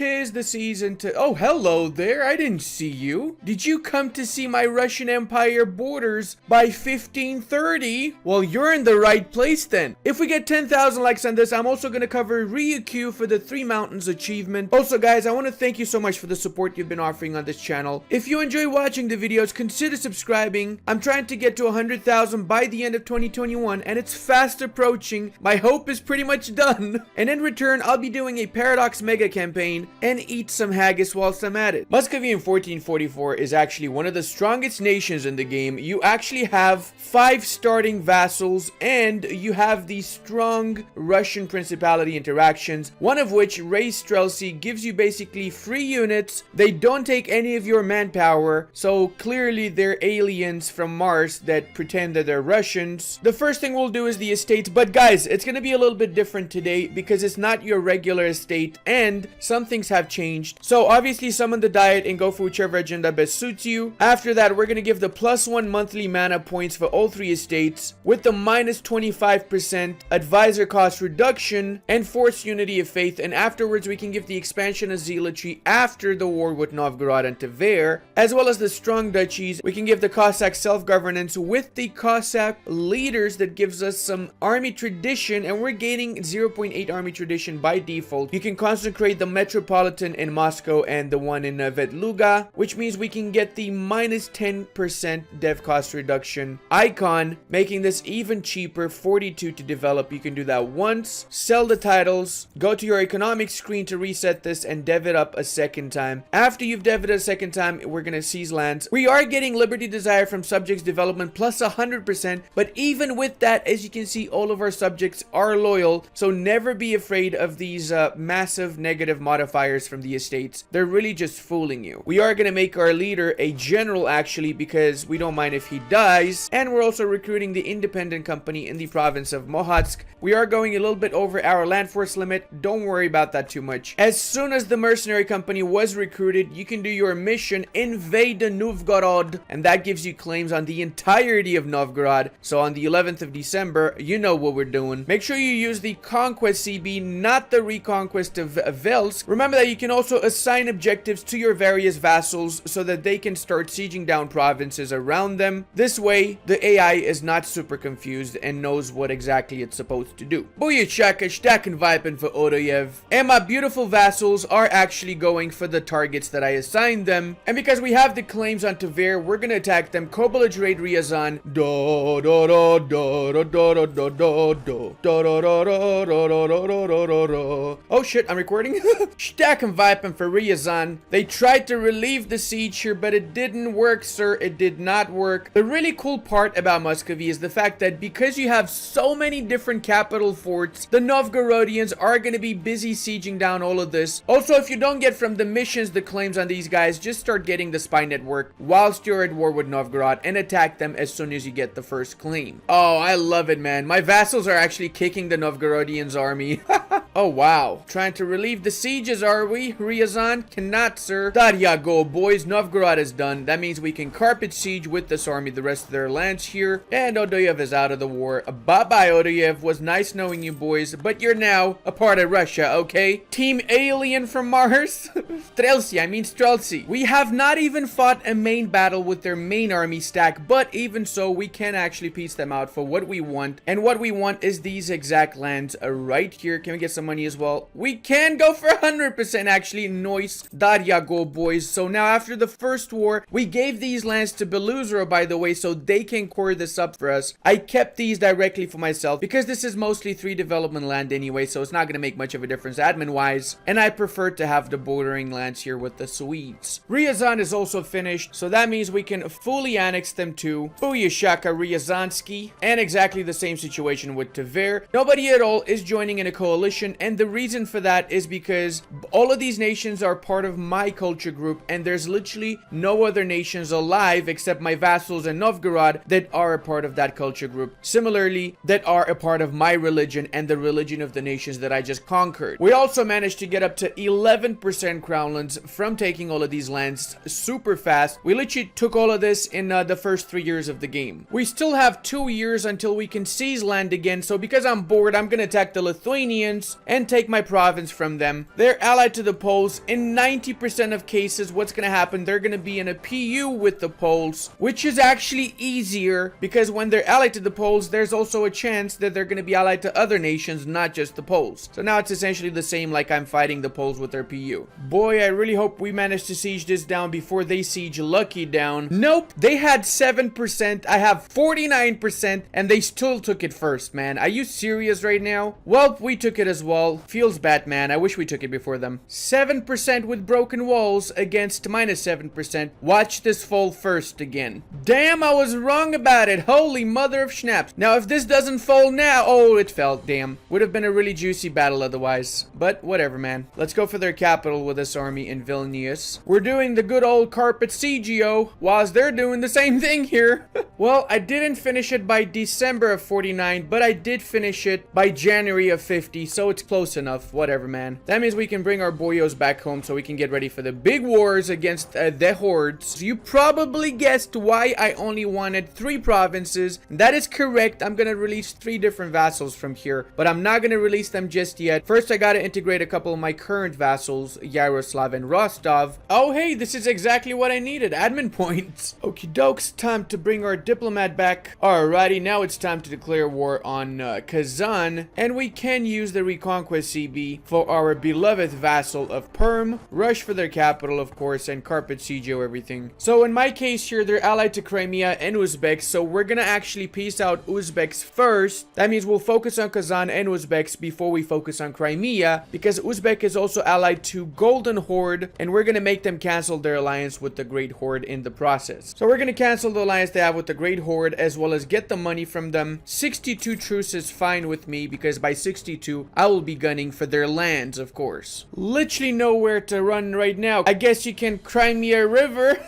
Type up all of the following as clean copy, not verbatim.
'tis the season to... Oh, hello there. I didn't see you. Did you come to see my Russian Empire borders by 1530? Well, you're in the right place then. If we get 10,000 likes on this, I'm also going to cover Ryukyu for the 3 Mountains achievement. Also, guys, I want to thank you so much for the support you've been offering on this channel. If you enjoy watching the videos, consider subscribing. I'm trying to get to 100,000 by the end of 2021, and it's fast approaching. My hope is pretty much done. And in return, I'll be doing a Paradox Mega campaign and eat some haggis whilst I'm at it. Muscovy in 1444 is actually one of the strongest nations in the game. You actually have 5 starting vassals, and you have these strong Russian Principality interactions, one of which, Race Streltsy, gives you basically free units. They don't take any of your manpower, so clearly they're aliens from Mars that pretend that they're Russians. The first thing we'll do is the estates, but guys, it's gonna be a little bit different today because it's not your regular estate and some things have changed. So obviously summon the diet and go for whichever agenda best suits you. After that, we're gonna give the +1 monthly mana points for all 3 estates with the -25% advisor cost reduction and forced unity of faith, and afterwards we can give the expansion of zealotry after the war with Novgorod and Tver, as well as the strong duchies. We can give the Cossack self-governance with the Cossack leaders that gives us some army tradition, and we're gaining 0.8 army tradition by default. You can consecrate the metropolitan in Moscow and the one in Vetluga, which means we can get the -10% dev cost reduction icon, making this even cheaper, 42 to develop. You can do that once, sell the titles, go to your economic screen to reset this, and dev it up a second time. After you've dev it a second time, we're gonna seize lands. We are getting Liberty Desire from subjects development plus 100%, but even with that, as you can see, all of our subjects are loyal, so never be afraid of these massive negative modifiers from the estates. They're really just fooling you. We are gonna make our leader a general actually, because we don't mind if he dies, and we're also recruiting the independent company in the province of Mohatsk. We are going a little bit over our land force limit. Don't worry about that too much. As soon as the mercenary company was recruited, you can do your mission, invade Novgorod, and that gives you claims on the entirety of Novgorod. So on the 11th of December, you know what we're doing. Make sure you use the Conquest CB, not the Reconquest of Velsk. Remember that you can also assign objectives to your various vassals so that they can start sieging down provinces around them. This way, the AI is not super confused and knows what exactly it's supposed to do. Booyachaka, Stacken Vipen for Odoyev. And my beautiful vassals are actually going for the targets that I assigned them. And because we have the claims on Tver, we're gonna attack them. Co-belligerate Ryazan. Oh shit, I'm recording. Stacken Vipen for Ryazan. They tried to relieve the siege here, but it didn't work, sir. It did not work. The really cool part about Muscovy is the fact that because you have so many different capital forts, the Novgorodians are going to be busy sieging down all of this. Also, if you don't get from the missions the claims on these guys, just start getting the spy network whilst you're at war with Novgorod and attack them as soon as you get the first claim. Oh, I love it, man. My vassals are actually kicking the Novgorodians' army. Oh, wow. Trying to relieve the sieges, are we? Ryazan? Cannot, sir. There ya go, boys. Novgorod is done. That means we can carpet siege with this army the rest of their lands here. And Odoyev is out of the war. Bye-bye, Odoyev. Was nice knowing you, boys. But you're now a part of Russia, okay? Team Alien from Mars? Streltsy. We have not even fought a main battle with their main army stack, but even so, we can actually piece them out for what we want. And what we want is these exact lands right here. Can we get some money as well? We can go for 100% actually. Noise. There ya go, boys. So now after the first war, we gave these lands to Beluzero, by the way, so they can core this up for us. I kept these directly for myself because this is mostly 3 development land anyway, so it's not going to make much of a difference admin-wise. And I prefer to have the bordering lands here with the Swedes. Ryazan is also finished, so that means we can fully annex them to Booyashaka Ryazansky. And exactly the same situation with Tver. Nobody at all is joining in a coalition, and the reason for that is because all of these nations are part of my culture group, and there's literally no other nations alive except my vassals in Novgorod that are a part of that culture group. Similarly, that are a part of my religion and the religion of the nations that I just conquered. We also managed to get up to 11% crownlands from taking all of these lands super fast. We literally took all of this in the first 3 years of the game. We still have 2 years until we can seize land again, so because I'm bored, I'm gonna attack the Lithuanians. and take my province from them. They're allied to the Poles. In 90% of cases, what's going to happen, they're going to be in a PU with the Poles, which is actually easier because when they're allied to the Poles, there's also a chance that they're going to be allied to other nations, not just the Poles. So now it's essentially the same like I'm fighting the Poles with their PU. Boy, I really hope we manage to siege this down before they siege Lucky down. Nope, they had 7%, I have 49%, and they still took it first, man. Are you serious right now? Well, we took it as well. Feels bad, man. I wish we took it before them. 7% with broken walls against minus 7%. Watch this fall first again. Damn, I was wrong about it. Holy mother of schnapps. Now, if this doesn't fall now... Oh, it fell. Damn. Would have been a really juicy battle otherwise. But whatever, man. Let's go for their capital with this army in Vilnius. We're doing the good old carpet siegio, whilst they're doing the same thing here. Well, I didn't finish it by December of 49, but I did finish it by January of 50, so it's close enough. Whatever, man. That means we can bring our boyos back home so we can get ready for the big wars against the hordes. So you probably guessed why I only wanted 3 provinces. That is correct. I'm gonna release 3 different vassals from here, but I'm not gonna release them just yet. First, I gotta integrate a couple of my current vassals, Yaroslav and Rostov. Oh, hey, this is exactly what I needed. Admin points. Okie dokes, time to bring our diplomat back. Alrighty, now it's time to declare war on Kazan, and we can use the Reconquest CB for our beloved vassal of Perm, rush for their capital, of course, and carpet siegio everything. So in my case here, they're allied to Crimea and Uzbeks, so we're gonna actually peace out Uzbeks first. That means we'll focus on Kazan and Uzbeks before we focus on Crimea, because Uzbek is also allied to Golden Horde, and we're gonna make them cancel their alliance with the Great Horde in the process. So we're gonna cancel the alliance they have with the Great Horde, as well as get the money from them. 62 truce is fine with me, because by 62, I will be gunning for their lands, of course. Literally nowhere to run right now. I guess you can Crimea River.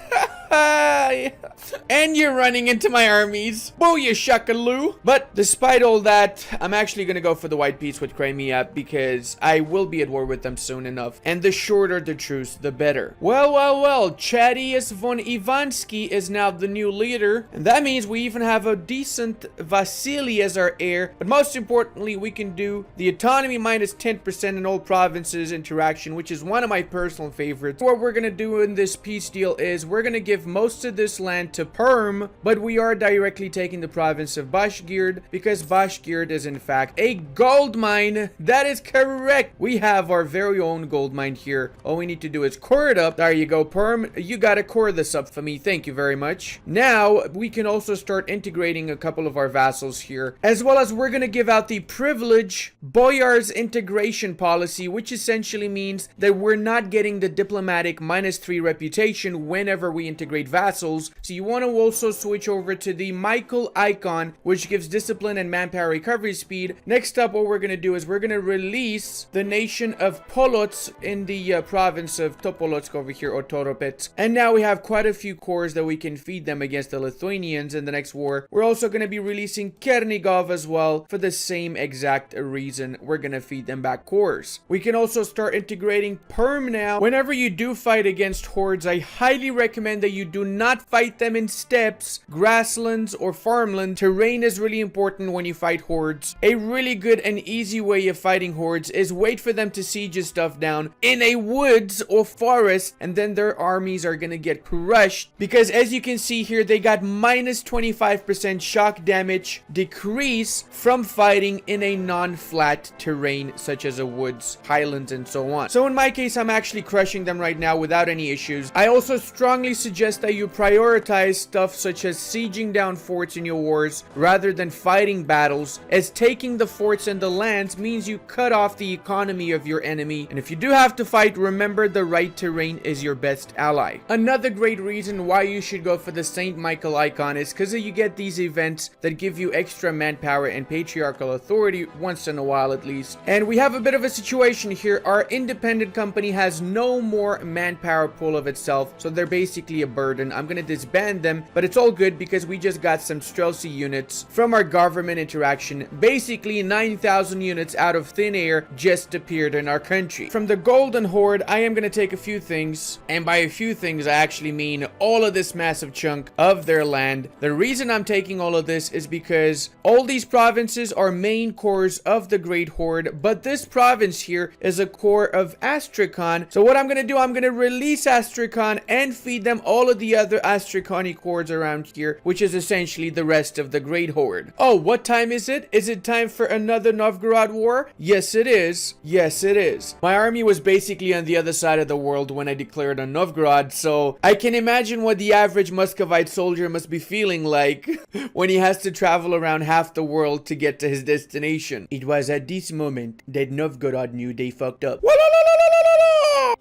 And you're running into my armies. Booyah shakaloo. But despite all that, I'm actually gonna go for the white peace with Crimea because I will be at war with them soon enough. And the shorter the truce, the better. Well, Chadius von Ivansky is now the new leader. And that means we even have a decent Vasily as our heir. But most importantly, we can do the autonomy minus 10% in all provinces interaction, which is one of my personal favorites. What we're gonna do in this peace deal is we're gonna give most of this land to Perm, but we are directly taking the province of Bashgird because Bashgird is in fact a gold mine. That is correct. We have our very own gold mine here. All we need to do is core it up. There you go, Perm. You gotta core this up for me. Thank you very much. Now we can also start integrating a couple of our vassals here, as well as we're gonna give out the privilege Boyar's integration policy, which essentially means that we're not getting the diplomatic -3 reputation whenever we integrate vassals. So you want to also switch over to the Michael icon, which gives discipline and manpower recovery speed. Next up, what we're going to do is we're going to release the nation of Polotsk in the province of Topolotsk over here, or Toropets. And now we have quite a few cores that we can feed them against the Lithuanians in the next war. We're also going to be releasing Chernigov as well for the same exact reason. We're going to feed them back cores. We can also start integrating Perm now. Whenever you do fight against hordes, I highly recommend that you do not fight them in steppes, grasslands, or farmland. Terrain is really important when you fight hordes. A really good and easy way of fighting hordes is wait for them to siege your stuff down in a woods or forest, and then their armies are gonna get crushed, because as you can see here, they got -25% shock damage decrease from fighting in a non-flat terrain such as a woods, highlands, and so on. So in my case, I'm actually crushing them right now without any issues. I also strongly suggest that you prioritize stuff such as sieging down forts in your wars rather than fighting battles, as taking the forts and the lands means you cut off the economy of your enemy, and if you do have to fight, remember the right terrain is your best ally. Another great reason why you should go for the Saint Michael icon is because you get these events that give you extra manpower and patriarchal authority once in a while at least. And we have a bit of a situation here. Our independent company has no more manpower pool of itself, so they're basically a burden. I'm gonna disband them, but it's all good because we just got some Streltsy units from our government interaction. Basically, 9,000 units out of thin air just appeared in our country. From the Golden Horde, I am gonna take a few things, and by a few things, I actually mean all of this massive chunk of their land. The reason I'm taking all of this is because all these provinces are main cores of the Great Horde, but this province here is a core of Astrakhan. So what I'm gonna do, I'm gonna release Astrakhan and feed them all of the other Astrakhani cores around here, which is essentially the rest of the Great Horde. Oh, what time is it? Is it time for another Novgorod war? Yes, it is. Yes, it is. My army was basically on the other side of the world when I declared on Novgorod, so I can imagine what the average Muscovite soldier must be feeling like when he has to travel around half the world to get to his destination. It was at this moment that Novgorod knew they fucked up.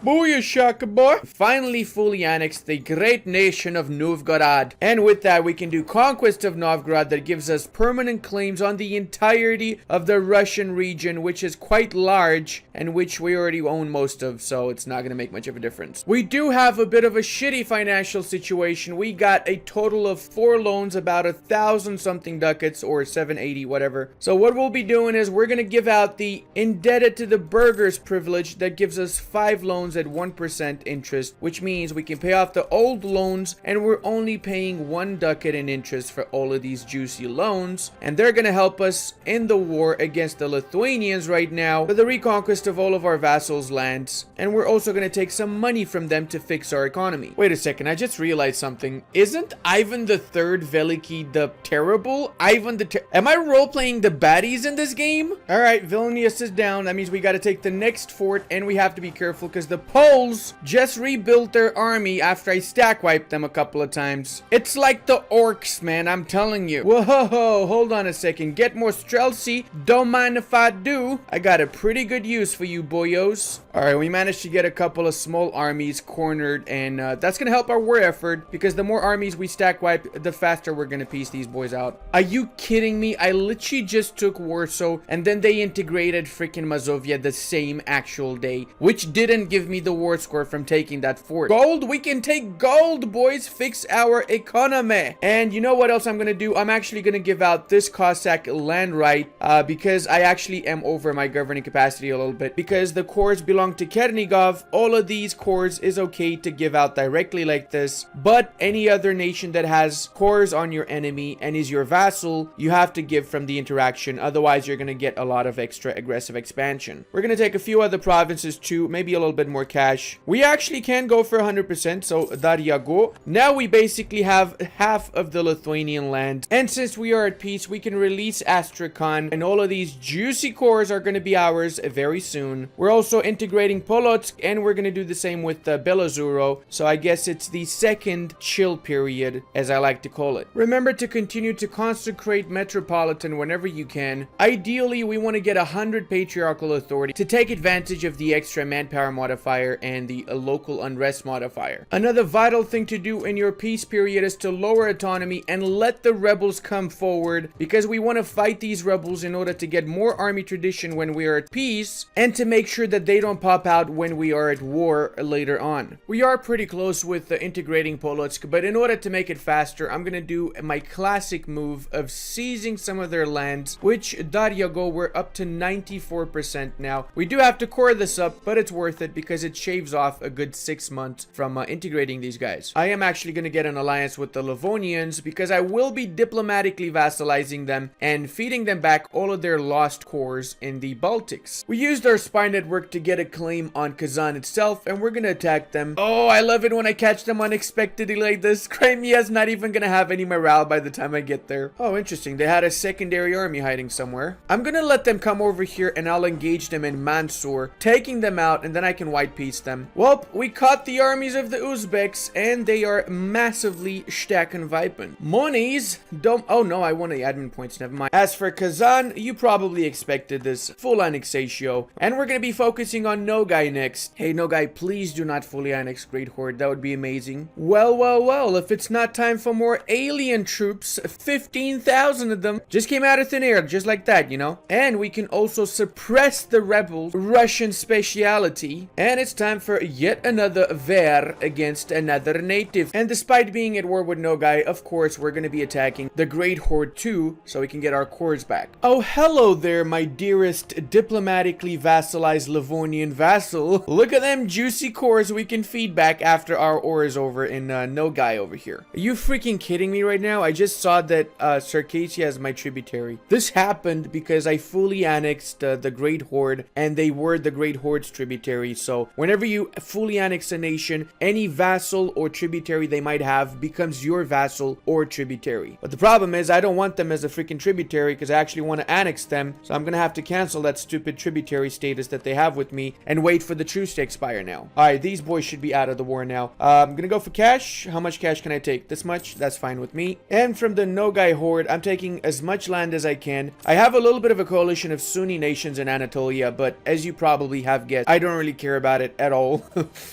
Booyah, boy. Finally fully annexed the great nation of Novgorod. And with that, we can do Conquest of Novgorod that gives us permanent claims on the entirety of the Russian region, which is quite large and which we already own most of, so it's not going to make much of a difference. We do have a bit of a shitty financial situation. We got a total of 4 loans, about 1,000 something ducats, or 780, whatever. So what we'll be doing is we're going to give out the indebted to the burghers privilege that gives us 5 loans at 1% interest, which means we can pay off the old loans and we're only paying 1 ducat in interest for all of these juicy loans, and they're gonna help us in the war against the Lithuanians right now for the reconquest of all of our vassals' lands, and we're also gonna take some money from them to fix our economy. Wait a second, I just realized something. Isn't Ivan the Third Veliki the Terrible? Am I role-playing the baddies in this game? Alright, Vilnius is down. That means we gotta take the next fort, and we have to be careful because the Poles just rebuilt their army after I stack wiped them a couple of times. It's like the orcs, man, I'm telling you. Whoa, hold on a second. Get more Streltsy. Don't mind if I do. I got a pretty good use for you, boyos. Alright, we managed to get a couple of small armies cornered, and that's gonna help our war effort because the more armies we stack wipe, the faster we're gonna piece these boys out. Are you kidding me? I literally just took Warsaw, and then they integrated freaking Mazovia the same actual day, which didn't give me the war score from taking that fort. Gold, we can take gold, boys. Fix our economy. And you know what else I'm gonna do? I'm actually gonna give out this Cossack land right because I actually am over my governing capacity a little bit, because the cores belong to Chernigov. All of these cores is okay to give out directly like this, but any other nation that has cores on your enemy and is your vassal, you have to give from the interaction, otherwise you're gonna get a lot of extra aggressive expansion. We're gonna take a few other provinces too, maybe a little bit more cash. We actually can go for 100%, so there you go. Now we basically have half of the Lithuanian land, and since we are at peace, we can release Astrakhan, and all of these juicy cores are going to be ours very soon. We're also integrating Polotsk, and we're going to do the same with Belozuro, so I guess it's the second chill period, as I like to call it. Remember to continue to consecrate Metropolitan whenever you can. Ideally, we want to get 100 patriarchal authority to take advantage of the extra manpower modifier and the local unrest modifier. Another vital thing to do in your peace period is to lower autonomy and let the rebels come forward, because we want to fight these rebels in order to get more army tradition when we are at peace, and to make sure that they don't pop out when we are at war later on. We are pretty close with integrating Polotsk, but in order to make it faster, I'm gonna do my classic move of seizing some of their lands, which there you go, we're up to 94% now. We do have to core this up, but it's worth it because it shaves off a good 6 months from integrating these guys. I am actually going to get an alliance with the Livonians because I will be diplomatically vassalizing them and feeding them back all of their lost cores in the Baltics. We used our spy network to get a claim on Kazan itself, and we're going to attack them. Oh, I love it when I catch them unexpectedly like this. Crimea's not even going to have any morale by the time I get there. Oh, interesting. They had a secondary army hiding somewhere. I'm going to let them come over here and I'll engage them in Mansour, taking them out, and then I can white piece them. Well, we caught the armies of the Uzbeks, and they are massively stacking viping. Monies don't... Oh no, I want the admin points, never mind. As for Kazan, you probably expected this. Full annexatio. And we're gonna be focusing on Nogai next. Hey Nogai, please do not fully annex Great Horde. That would be amazing. Well, if it's not time for more alien troops, 15,000 of them just came out of thin air, just like that, you know? And we can also suppress the rebels' Russian speciality, and And it's time for yet another war against another native. And despite being at war with Nogai, of course, we're going to be attacking the Great Horde too, so we can get our cores back. Oh, hello there, my dearest diplomatically vassalized Livonian vassal. Look at them juicy cores we can feed back after our ore is over in Nogai over here. Are you freaking kidding me right now? I just saw that Circassia is my tributary. This happened because I fully annexed the Great Horde, and they were the Great Horde's tributary. So whenever you fully annex a nation, any vassal or tributary they might have becomes your vassal or tributary. But the problem is I don't want them as a freaking tributary because I actually want to annex them. So I'm gonna have to cancel that stupid tributary status that they have with me and wait for the truce to expire now. Alright, these boys should be out of the war now. I'm gonna go for cash. How much cash can I take? This much? That's fine with me. And from the Nogai Horde, I'm taking as much land as I can. I have a little bit of a coalition of Sunni nations in Anatolia, but as you probably have guessed, I don't really care about it at all.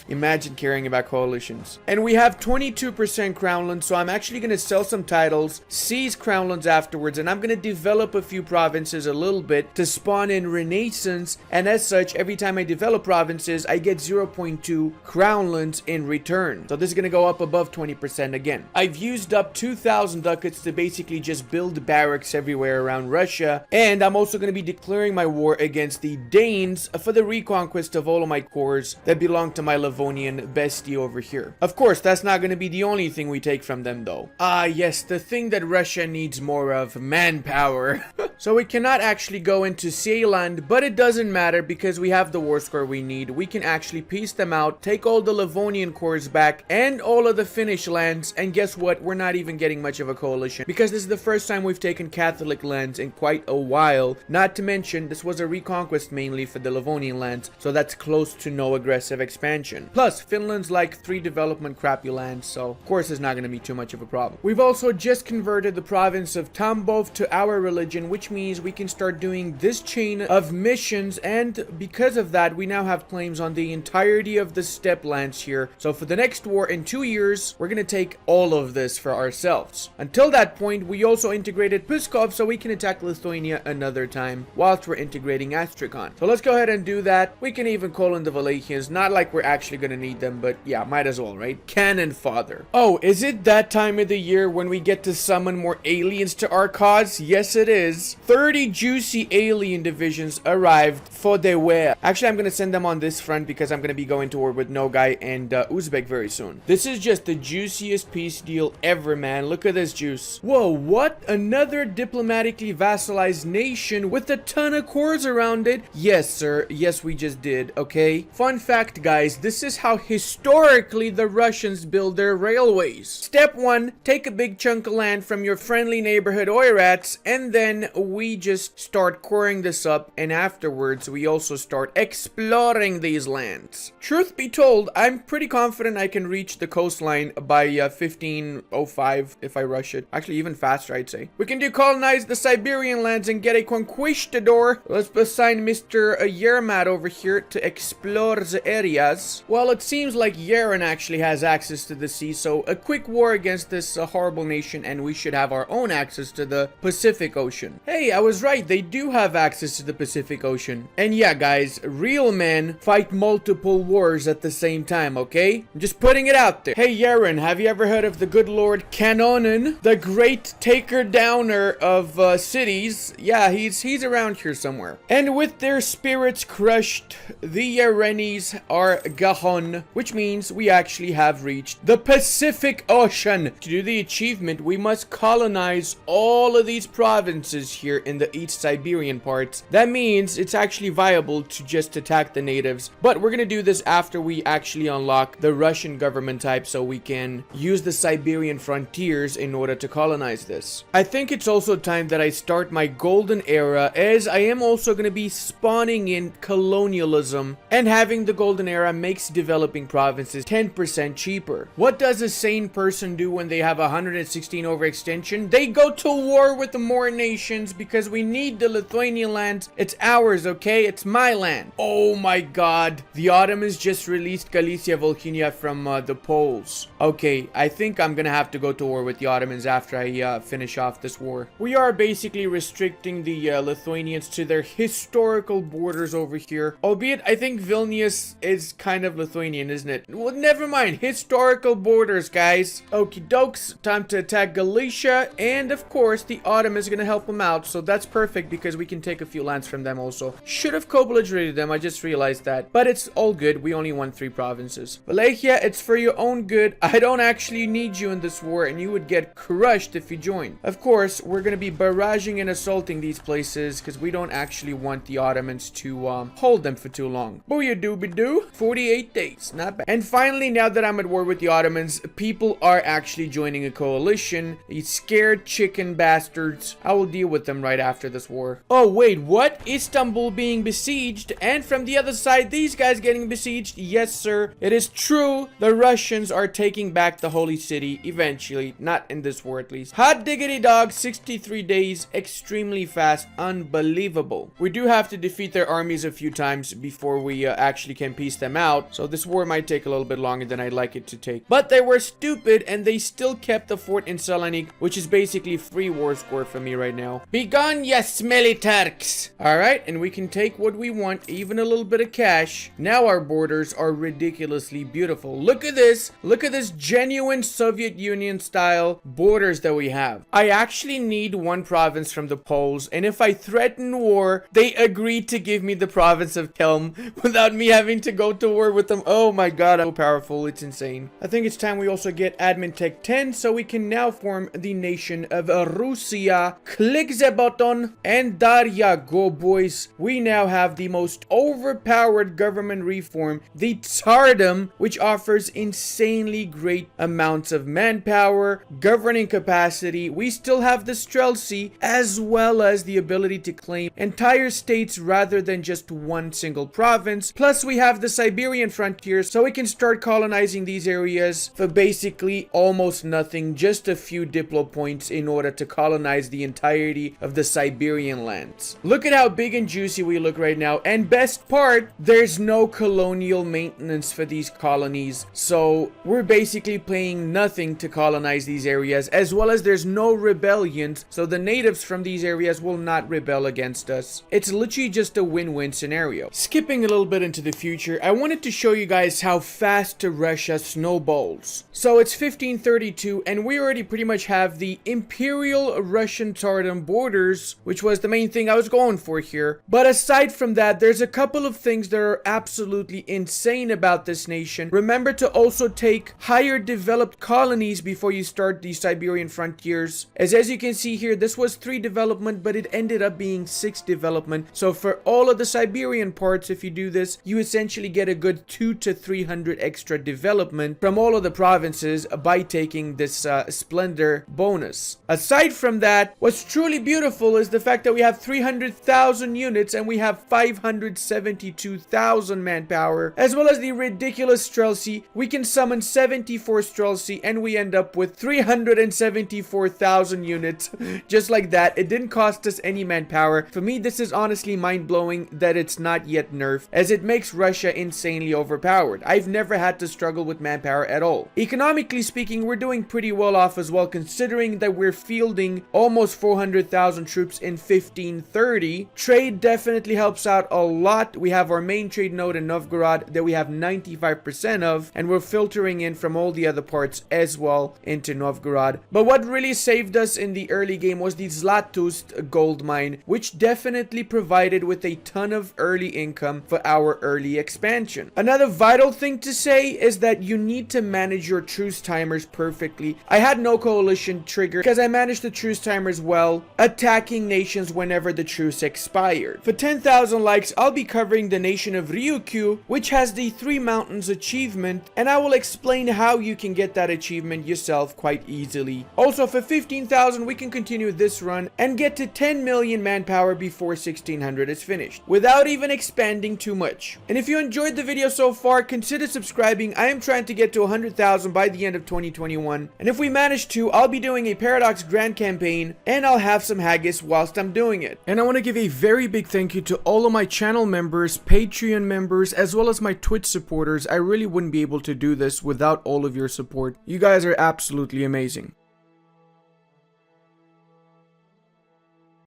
Imagine caring about coalitions. And we have 22% crownlands, so I'm actually going to sell some titles, seize crownlands afterwards, and I'm going to develop a few provinces a little bit to spawn in renaissance, and as such, every time I develop provinces, I get 0.2 crownlands in return. So this is going to go up above 20% again. I've used up 2,000 ducats to basically just build barracks everywhere around Russia, and I'm also going to be declaring my war against the Danes for the reconquest of all of my cores that belong to my Livonian bestie over here. Of course, that's not going to be the only thing we take from them though. Ah yes, the thing that Russia needs more of, manpower. So we cannot actually go into Sealand, but it doesn't matter because we have the war score we need. We can actually piece them out, take all the Livonian cores back and all of the Finnish lands, and guess what? We're not even getting much of a coalition because this is the first time we've taken Catholic lands in quite a while. Not to mention, this was a reconquest mainly for the Livonian lands, so that's close to no aggressive expansion. Plus, Finland's like 3 development crappy lands, so of course it's not going to be too much of a problem. We've also just converted the province of Tambov to our religion, which means we can start doing this chain of missions, and because of that, we now have claims on the entirety of the steppe lands here. So for the next war in 2 years, we're going to take all of this for ourselves. Until that point, we also integrated Pskov so we can attack Lithuania another time whilst we're integrating Astrakhan. So let's go ahead and do that. We can even call in the Wallachians, not like we're actually going to need them, but yeah, might as well, right? Cannon fodder. Oh, is it that time of the year when we get to summon more aliens to our cause? Yes, it is. 30 juicy alien divisions arrived for the war. Actually, I'm going to send them on this front because I'm going to be going to war with Nogai and Uzbek very soon. This is just the juiciest peace deal ever, man. Look at this juice. Whoa, what? Another diplomatically vassalized nation with a ton of cores around it? Yes, sir. Yes, we just did, okay? Fun fact, guys, this is how historically the Russians build their railways. Step 1, take a big chunk of land from your friendly neighborhood oirats, and then we just start coring this up, and afterwards we also start exploring these lands. Truth be told, I'm pretty confident I can reach the coastline by 1505 if I rush it. Actually, even faster, I'd say. We can decolonize the Siberian lands and get a conquistador. Let's assign Mr. Yermat over here to explore the areas. Well, it seems like Yeren actually has access to the sea, so a quick war against this horrible nation and we should have our own access to the Pacific Ocean. Hey, I was right, they do have access to the Pacific Ocean. And yeah, guys, real men fight multiple wars at the same time, okay? I'm just putting it out there. Hey, Yeren, have you ever heard of the good Lord Kanonen, the great taker-downer of cities? Yeah, he's around here somewhere. And with their spirits crushed, the Yerenis are gahon, which means we actually have reached the Pacific Ocean. To do the achievement, we must colonize all of these provinces here in the East Siberian parts. That means it's actually viable to just attack the natives, but we're gonna do this after we actually unlock the Russian government type so we can use the Siberian frontiers in order to colonize this. I think it's also time that I start my golden era, as I am also going to be spawning in colonialism, and having the golden era makes developing provinces 10% cheaper. What does a sane person do when they have 116 overextension? They go to war with the more nations because we need the Lithuanian lands. It's ours, okay? It's my land. Oh my god. The Ottomans just released Galicia Volhynia from the Poles. Okay, I think I'm gonna have to go to war with the Ottomans after I finish off this war. We are basically restricting the Lithuanians to their historical borders over here. Albeit, I think Vilnius Vilnius is kind of Lithuanian, isn't it? Well, never mind. Historical borders, guys. Okie dokes. Time to attack Galicia. And of course, the Autumn is going to help them out. So that's perfect because we can take a few lands from them also. Should have co-belligerate them. I just realized that. But it's all good. We only won 3 provinces. Wallachia, it's for your own good. I don't actually need you in this war, and you would get crushed if you join. Of course, we're going to be barraging and assaulting these places because we don't actually want the Ottomans to hold them for too long. Booyah dooby doo. 48 days. Not bad. And finally, now that I'm at war with the Ottomans, people are actually joining a coalition. These scared chicken bastards. I will deal with them right after this war. Oh, wait, what? Istanbul being besieged, and from the other side, these guys getting besieged? Yes, sir. It is true. The Russians are taking back the holy city eventually. Not in this war, at least. Hot diggity dog. 63 days. Extremely fast. Unbelievable. We do have to defeat their armies a few times before we actually can piece them out. So this war might take a little bit longer than I'd like it to take. But they were stupid and they still kept the fort in Salonik, which is basically free war score for me right now. Be gone, you smelly Turks. Alright, and we can take what we want, even a little bit of cash. Now our borders are ridiculously beautiful. Look at this. Look at this genuine Soviet Union style borders that we have. I actually need 1 province from the Poles, and if I threaten war, they agreed to give me the province of Kelm without me having to go to war with them. Oh my god, how powerful. It's insane. I think it's time we also get admin tech 10 so we can now form the nation of Russia. Click the button and there ya go, boys. We now have the most overpowered government reform, the Tsardom, which offers insanely great amounts of manpower, governing capacity. We still have the Streltsy, as well as the ability to claim entire states rather than just one single province. Plus we have the Siberian frontier, so we can start colonizing these areas for basically almost nothing, just a few diplo points in order to colonize the entirety of the Siberian lands. Look at how big and juicy we look right now, and best part, there's no colonial maintenance for these colonies, so we're basically paying nothing to colonize these areas, as well as there's no rebellions, so the natives from these areas will not rebel against us. It's literally just a win-win scenario. Skipping a little bit into the future, I wanted to show you guys how fast Russia snowballs. So it's 1532 and we already pretty much have the Imperial Russian Tsardom borders, which was the main thing I was going for here. But aside from that, there's a couple of things that are absolutely insane about this nation. Remember to also take higher developed colonies before you start the Siberian frontiers. As you can see here, this was 3 development, but it ended up being 6 development. So for all of the Siberian parts, if you do this, you essentially get a good 200 to 300 extra development from all of the provinces by taking this splendor bonus. Aside from that, what's truly beautiful is the fact that we have 300,000 units and we have 572,000 manpower, as well as the ridiculous Streltsy. We can summon 74 Streltsy and we end up with 374,000 units just like that. It didn't cost us any manpower. For me, this is honestly mind-blowing that it's not yet nerfed, as it makes Russia insanely overpowered. I've never had to struggle with manpower at all. Economically speaking, we're doing pretty well off as well, considering that we're fielding almost 400,000 troops in 1530. Trade definitely helps out a lot. We have our main trade node in Novgorod that we have 95% of, and we're filtering in from all the other parts as well into Novgorod. But what really saved us in the early game was the Zlatust gold mine, which definitely provided with a ton of early income for our early expansion. Another vital thing to say is that you need to manage your truce timers perfectly. I had no coalition trigger because I managed the truce timers well, attacking nations whenever the truce expired. For 10,000 likes, I'll be covering the nation of Ryukyu, which has the 3 mountains achievement, and I will explain how you can get that achievement yourself quite easily. Also, for 15,000, we can continue this run and get to 10 million manpower before 1600 is finished, without even expanding too much. And if you enjoyed the video so far, consider subscribing. I am trying to get to 100,000 by the end of 2021, and if we manage to, I'll be doing a Paradox Grand campaign, and I'll have some haggis whilst I'm doing it. And I want to give a very big thank you to all of my channel members, Patreon members, as well as my Twitch supporters. I really wouldn't be able to do this without all of your support. You guys are absolutely amazing.